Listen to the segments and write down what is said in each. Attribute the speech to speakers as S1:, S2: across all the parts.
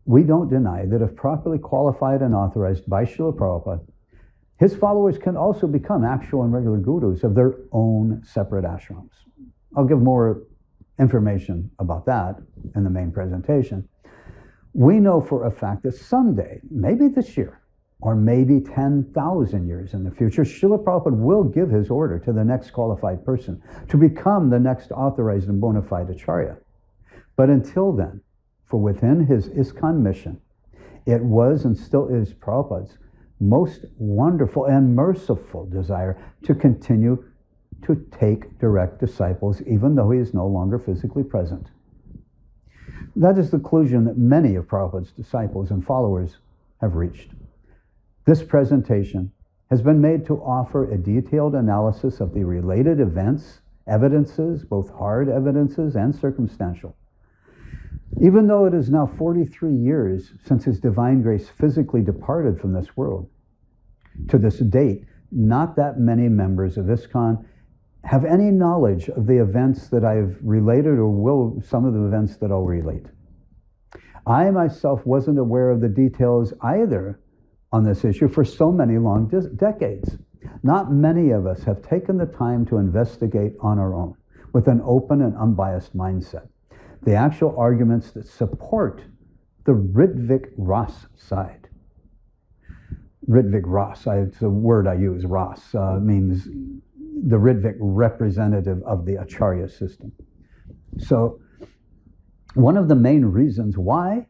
S1: we don't deny that if properly qualified and authorized by Srila Prabhupada, his followers can also become actual and regular gurus of their own separate ashrams. I'll give more information about that in the main presentation. We know for a fact that someday, maybe this year, or maybe 10,000 years in the future, Srila Prabhupada will give his order to the next qualified person to become the next authorized and bona fide acharya. But until then, for within his ISKCON mission, it was and still is Prabhupada's most wonderful and merciful desire to continue to take direct disciples, even though he is no longer physically present. That is the conclusion that many of Prabhupada's disciples and followers have reached. This presentation has been made to offer a detailed analysis of the related events, evidences, both hard evidences and circumstantial. Even though it is now 43 years since His Divine Grace physically departed from this world, to this date, not that many members of ISKCON have any knowledge of the events that I've related, or some of the events that I'll relate. I myself wasn't aware of the details either on this issue for so many long decades. Not many of us have taken the time to investigate on our own with an open and unbiased mindset the actual arguments that support the Rtvik Ras side. Rtvik Ras, it's a word I use, Ras, means the Rtvik representative of the Acharya system. So one of the main reasons why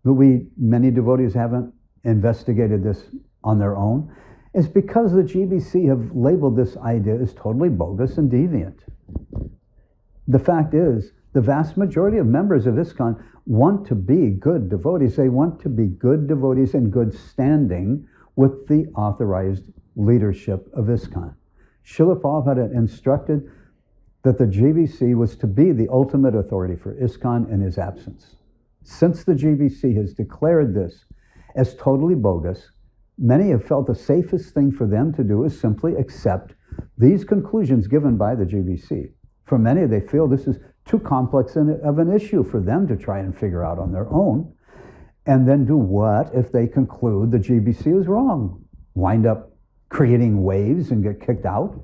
S1: many devotees haven't investigated this on their own is because the GBC have labeled this idea as totally bogus and deviant. The fact is, the vast majority of members of ISKCON want to be good devotees. They want to be good devotees in good standing with the authorized leadership of ISKCON. Srila Prabhupada instructed that the GBC was to be the ultimate authority for ISKCON in his absence. Since the GBC has declared this as totally bogus, many have felt the safest thing for them to do is simply accept these conclusions given by the GBC. For many, they feel this is too complex of an issue for them to try and figure out on their own. And then do what if they conclude the GBC is wrong? Wind up creating waves and get kicked out?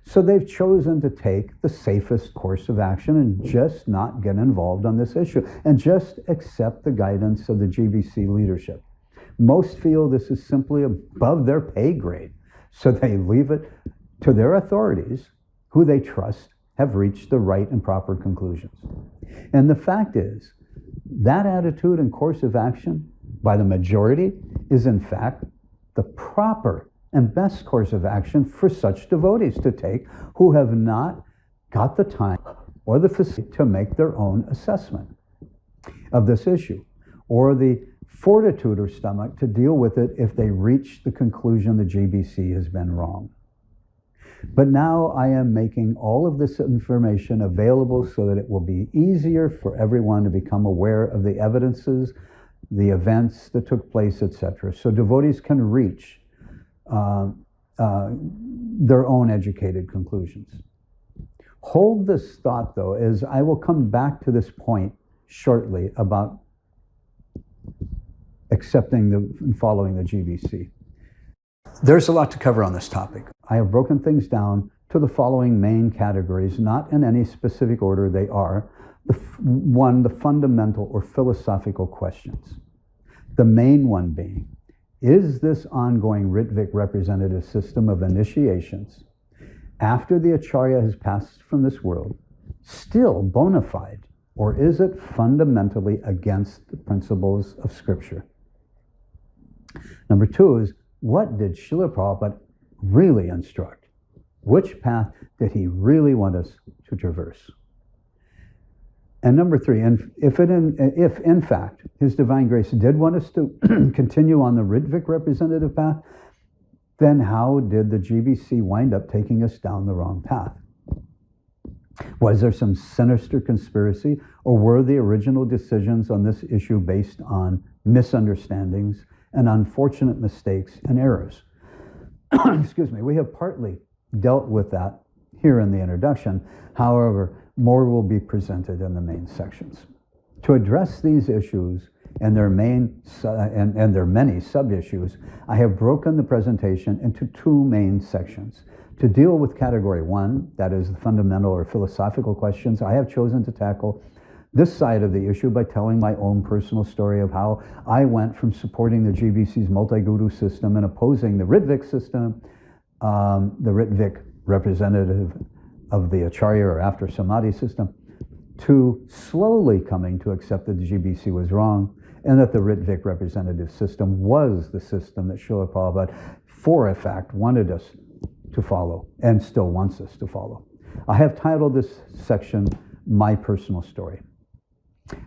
S1: So they've chosen to take the safest course of action and just not get involved on this issue and just accept the guidance of the GBC leadership. Most feel this is simply above their pay grade, so they leave it to their authorities, who they trust have reached the right and proper conclusions. And the fact is, that attitude and course of action by the majority is in fact the proper and best course of action for such devotees to take who have not got the time or the facility to make their own assessment of this issue, or the fortitude or stomach to deal with it if they reach the conclusion the GBC has been wrong. But now I am making all of this information available so that it will be easier for everyone to become aware of the evidences, the events that took place, etc. So devotees can reach their own educated conclusions. Hold this thought though, as I will come back to this point shortly about accepting and following the GBC. There's a lot to cover on this topic. I have broken things down to the following main categories, not in any specific order they are. The fundamental or philosophical questions. The main one being, is this ongoing Rtvik representative system of initiations, after the Acharya has passed from this world, still bona fide, or is it fundamentally against the principles of Scripture? Number two is, what did Srila Prabhupada really instruct? Which path did he really want us to traverse? And number three, and if in fact His Divine Grace did want us to continue on the Rtvik representative path, then how did the GBC wind up taking us down the wrong path? Was there some sinister conspiracy, or were the original decisions on this issue based on misunderstandings and unfortunate mistakes and errors? Excuse me, we have partly dealt with that here in the introduction. However, more will be presented in the main sections. To address these issues and their many sub-issues, I have broken the presentation into two main sections. To deal with category 1, that is the fundamental or philosophical questions, I have chosen to tackle this side of the issue by telling my own personal story of how I went from supporting the GBC's multi-guru system and opposing the Rtvik system, the Rtvik Representative of the Acharya or After Samadhi system, to slowly coming to accept that the GBC was wrong and that the Rtvik Representative system was the system that Srila Prabhupada, for a fact, wanted us to follow and still wants us to follow. I have titled this section, My Personal Story.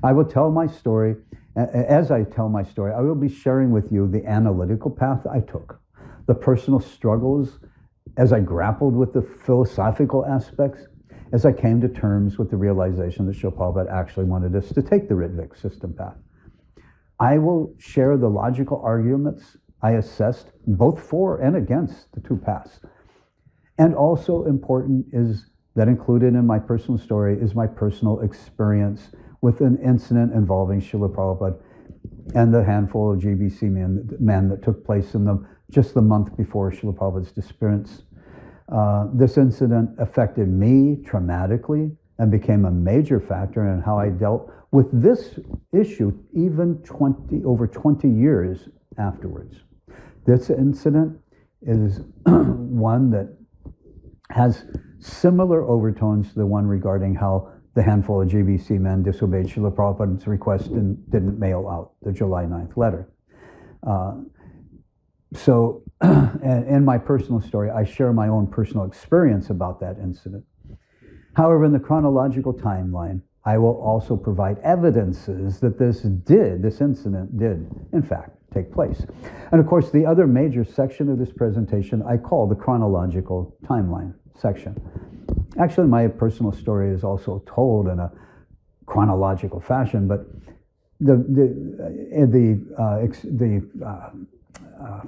S1: I will tell my story. As I tell my story, I will be sharing with you the analytical path I took, the personal struggles as I grappled with the philosophical aspects, as I came to terms with the realization that Srila Prabhupada actually wanted us to take the Rtvik system path. I will share the logical arguments I assessed both for and against the two paths. And also important is that included in my personal story is my personal experience with an incident involving Srila Prabhupada and the handful of GBC men that took place in just the month before Srila Prabhupada's disappearance. This incident affected me traumatically and became a major factor in how I dealt with this issue even over 20 years afterwards. This incident is one that has similar overtones to the one regarding how the handful of GBC men disobeyed Srila Prabhupada's request and didn't mail out the July 9th letter. So in my personal story, I share my own personal experience about that incident. However, in the chronological timeline, I will also provide evidences that this incident did, in fact, take place. And of course, the other major section of this presentation I call the chronological timeline section. Actually, my personal story is also told in a chronological fashion, but the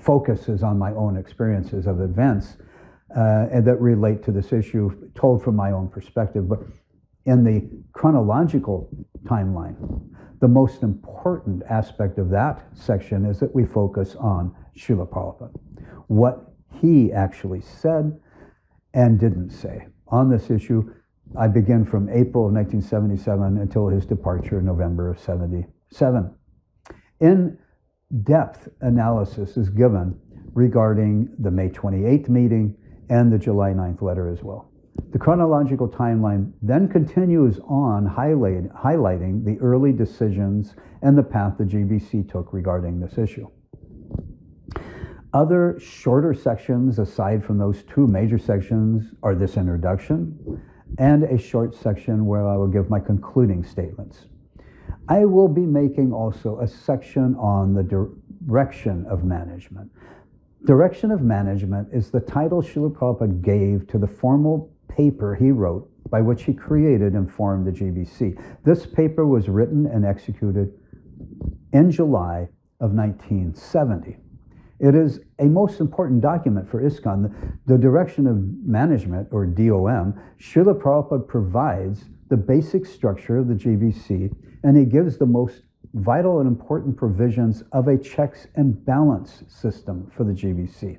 S1: focus is on my own experiences of events and that relate to this issue, told from my own perspective. But in the chronological timeline, the most important aspect of that section is that we focus on Srila Prabhupada, what he actually said and didn't say on this issue. I begin from April of 1977 until his departure in November of 77. In-depth analysis is given regarding the May 28th meeting and the July 9th letter as well. The chronological timeline then continues on highlighting the early decisions and the path the GBC took regarding this issue. Other shorter sections aside from those two major sections are this introduction and a short section where I will give my concluding statements. I will be making also a section on the direction of management. Direction of management is the title Srila Prabhupada gave to the formal paper he wrote by which he created and formed the GBC. This paper was written and executed in July of 1970. It is a most important document for ISKCON. The direction of management, or DOM, Srila Prabhupada provides the basic structure of the GBC, and he gives the most vital and important provisions of a checks and balance system for the GBC.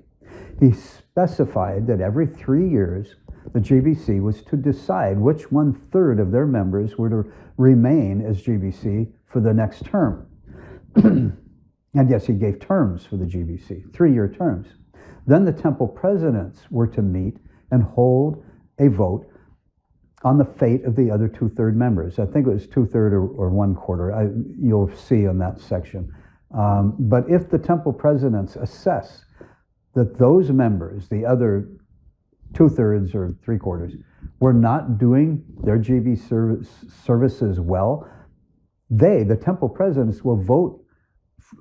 S1: He specified that every 3 years, the GBC was to decide which 1/3 of their members were to remain as GBC for the next term. And yes, he gave terms for the GBC, 3-year terms. Then the temple presidents were to meet and hold a vote on the fate of the other 2/3 members. I think it was 2/3 or 1/4. You'll see in that section. But if the temple presidents assess that those members, the other 2/3 or 3/4, were not doing their GB services well, the temple presidents, will vote.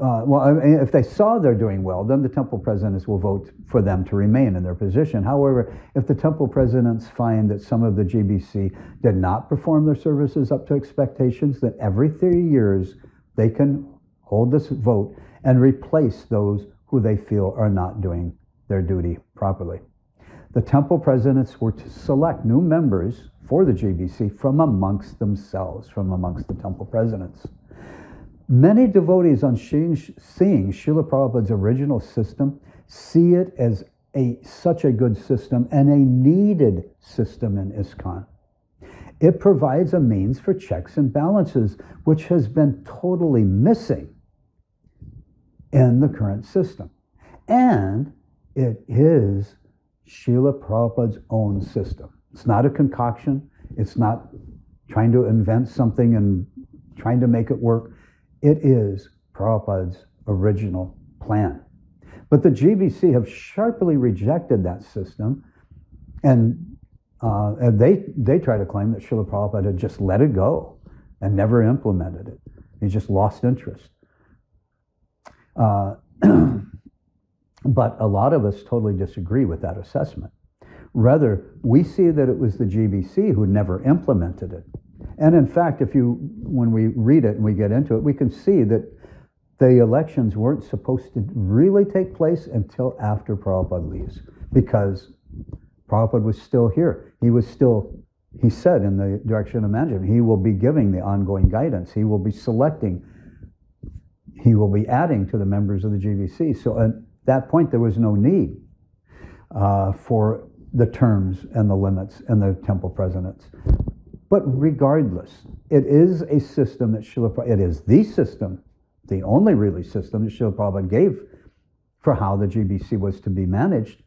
S1: If they saw they're doing well, then the temple presidents will vote for them to remain in their position. However, if the temple presidents find that some of the GBC did not perform their services up to expectations, then every 3 years they can hold this vote and replace those who they feel are not doing their duty properly. The temple presidents were to select new members for the GBC from amongst themselves, from amongst the temple presidents. Many devotees on seeing Srila Prabhupada's original system see it as such a good system and a needed system in ISKCON. It provides a means for checks and balances, which has been totally missing in the current system. And it is Srila Prabhupada's own system. It's not a concoction. It's not trying to invent something and trying to make it work. It is Prabhupada's original plan. But the GBC have sharply rejected that system, and they try to claim that Srila Prabhupada had just let it go and never implemented it. He just lost interest. But a lot of us totally disagree with that assessment. Rather, we see that it was the GBC who never implemented it. And in fact, when we read it and we get into it, we can see that the elections weren't supposed to really take place until after Prabhupada leaves, because Prabhupada was still here. He said in the direction of management, he will be giving the ongoing guidance. He will be selecting. He will be adding to the members of the GBC. So at that point, there was no need for the terms and the limits and the temple presidents. But regardless, it is a system that it is the system, the only really system that Srila Prabhupada gave for how the GBC was to be managed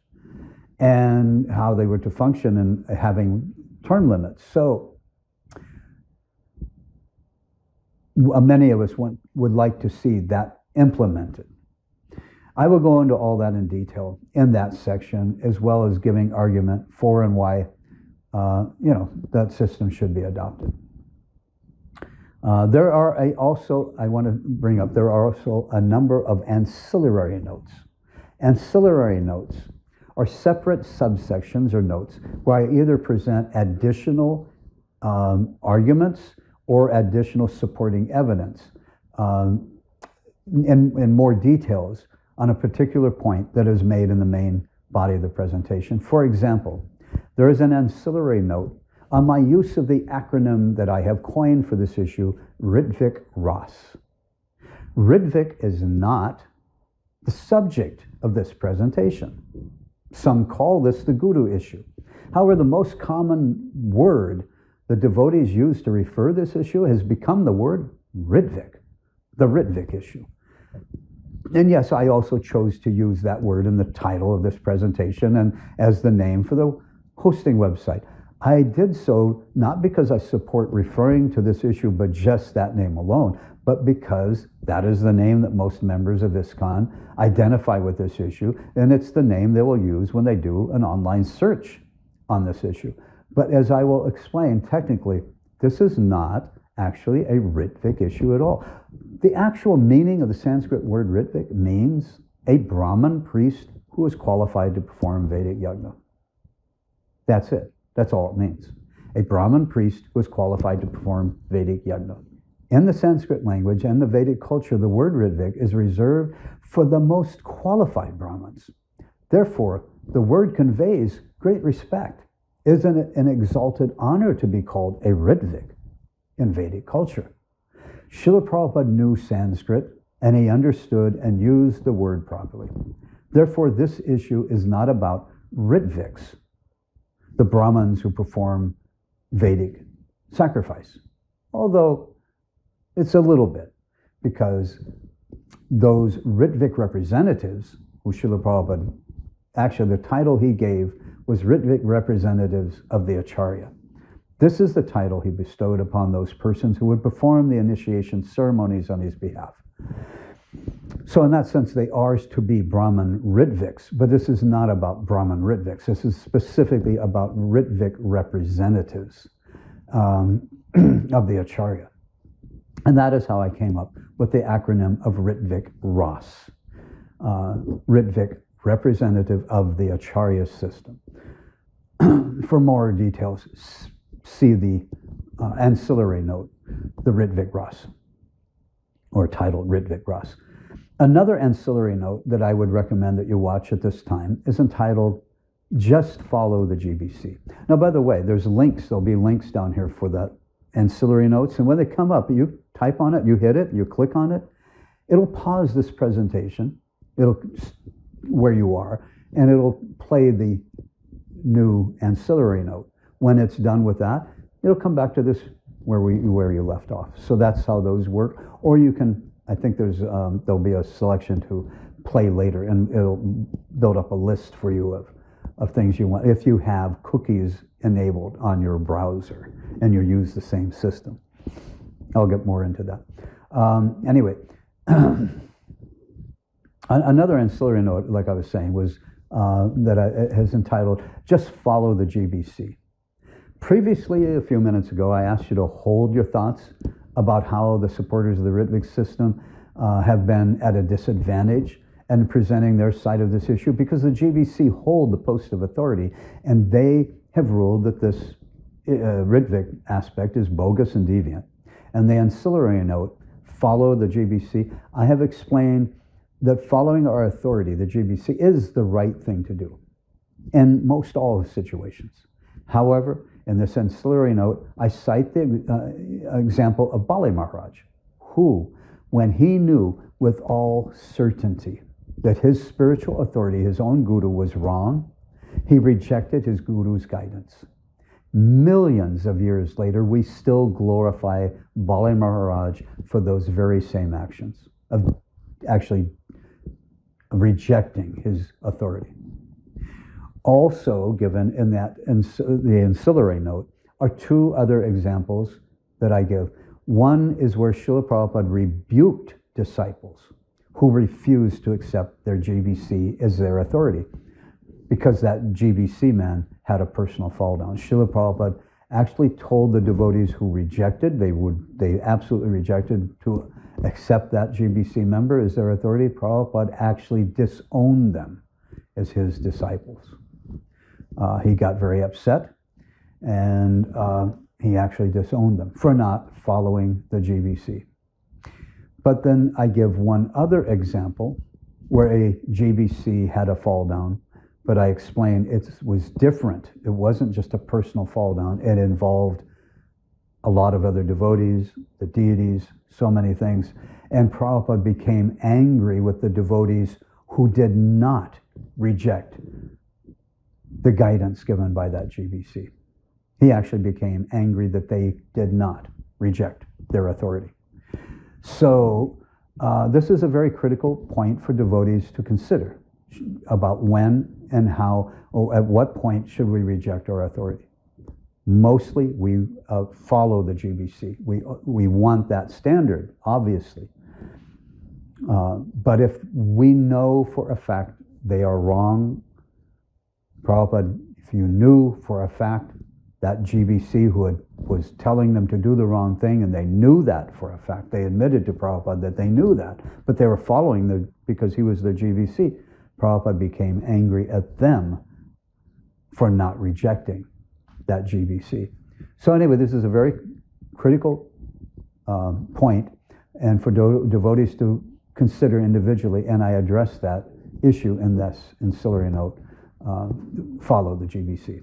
S1: and how they were to function and having term limits. So many of us would like to see that implemented. I will go into all that in detail in that section, as well as giving argument for and why that system should be adopted. There are I want to bring up, there are also a number of ancillary notes. Ancillary notes are separate subsections or notes where I either present additional arguments or additional supporting evidence in more details on a particular point that is made in the main body of the presentation. For example, there is an ancillary note on my use of the acronym that I have coined for this issue, Rtvik Ras. Rtvik is not the subject of this presentation. Some call this the Guru issue. However, the most common word the devotees use to refer this issue has become the word Rtvik, the Rtvik issue. And yes, I also chose to use that word in the title of this presentation and as the name for the hosting website. I did so not because I support referring to this issue, but just that name alone, but because that is the name that most members of ISKCON identify with this issue, and it's the name they will use when they do an online search on this issue. But as I will explain, technically, this is not actually a Rtvik issue at all. The actual meaning of the Sanskrit word Rtvik means a Brahmin priest who is qualified to perform Vedic yajna. That's it. That's all it means. A Brahmin priest who is qualified to perform Vedic yajna. In the Sanskrit language and the Vedic culture, the word Rtvik is reserved for the most qualified Brahmins. Therefore, the word conveys great respect. Isn't it an exalted honor to be called a Rtvik in Vedic culture? Srila Prabhupada knew Sanskrit, and he understood and used the word properly. Therefore, this issue is not about Ritviks, the Brahmins who perform Vedic sacrifice. Although it's a little bit, because those Rtvik representatives, who Srila Prabhupada, actually the title he gave was Rtvik Representatives of the Acharya. This is the title he bestowed upon those persons who would perform the initiation ceremonies on his behalf. So in that sense, they are to be Brahmin Ritviks, but this is not about Brahmin Ritviks. This is specifically about Rtvik representatives of the Acharya. And that is how I came up with the acronym of Rtvik Ras, Rtvik Representative of the Acharya system. For more details, see the ancillary note, the Rtvik Ras, or titled Rtvik Ras. Another ancillary note that I would recommend that you watch at this time is entitled Just Follow the GBC. Now, by the way, there'll be links down here for the ancillary notes, and when they come up, you type on it, you hit it, you click on it, it'll pause this presentation, where you are, and it'll play the new ancillary note. When it's done with that, it'll come back to this where you left off. So that's how those work. Or you can, I think there'll be a selection to play later, and it'll build up a list for you of things you want, if you have cookies enabled on your browser and you use the same system. I'll get more into that. Anyway, another ancillary note, like I was saying, was has entitled, Just Follow the GBC. Previously, a few minutes ago, I asked you to hold your thoughts about how the supporters of the Rtvik system have been at a disadvantage in presenting their side of this issue, because the GBC hold the post of authority, and they have ruled that this Rtvik aspect is bogus and deviant. And the ancillary note, Follow the GBC, I have explained that following our authority, the GBC, is the right thing to do in most all situations. However, in this ancillary note, I cite the example of Bali Maharaj, who, when he knew with all certainty that his spiritual authority, his own guru, was wrong, he rejected his guru's guidance. Millions of years later, we still glorify Bali Maharaj for those very same actions of actually rejecting his authority. Also given in the ancillary note are two other examples that I give. One is where Srila Prabhupada rebuked disciples who refused to accept their GBC as their authority, because that GBC man had a personal fall down. Srila Prabhupada actually told the devotees who rejected, they absolutely rejected to accept that GBC member as their authority. Prabhupada actually disowned them as his disciples. He got very upset, and he actually disowned them for not following the GBC. But then I give one other example where a GBC had a fall down, but I explained it was different. It wasn't just a personal fall down. It involved a lot of other devotees, the deities, so many things. And Prabhupada became angry with the devotees who did not reject the guidance given by that GBC. He actually became angry that they did not reject their authority. So this is a very critical point for devotees to consider about when and how, or at what point should we reject our authority. Mostly we follow the GBC. We want that standard, obviously. But if we know for a fact they are wrong, Prabhupada, if you knew for a fact that GBC who was telling them to do the wrong thing, and they knew that for a fact, they admitted to Prabhupada that they knew that, but they were following because he was their GBC, Prabhupada became angry at them for not rejecting that GBC. So anyway, this is a very critical point, and for devotees to consider individually, and I address that issue in this ancillary note, Follow the GBC.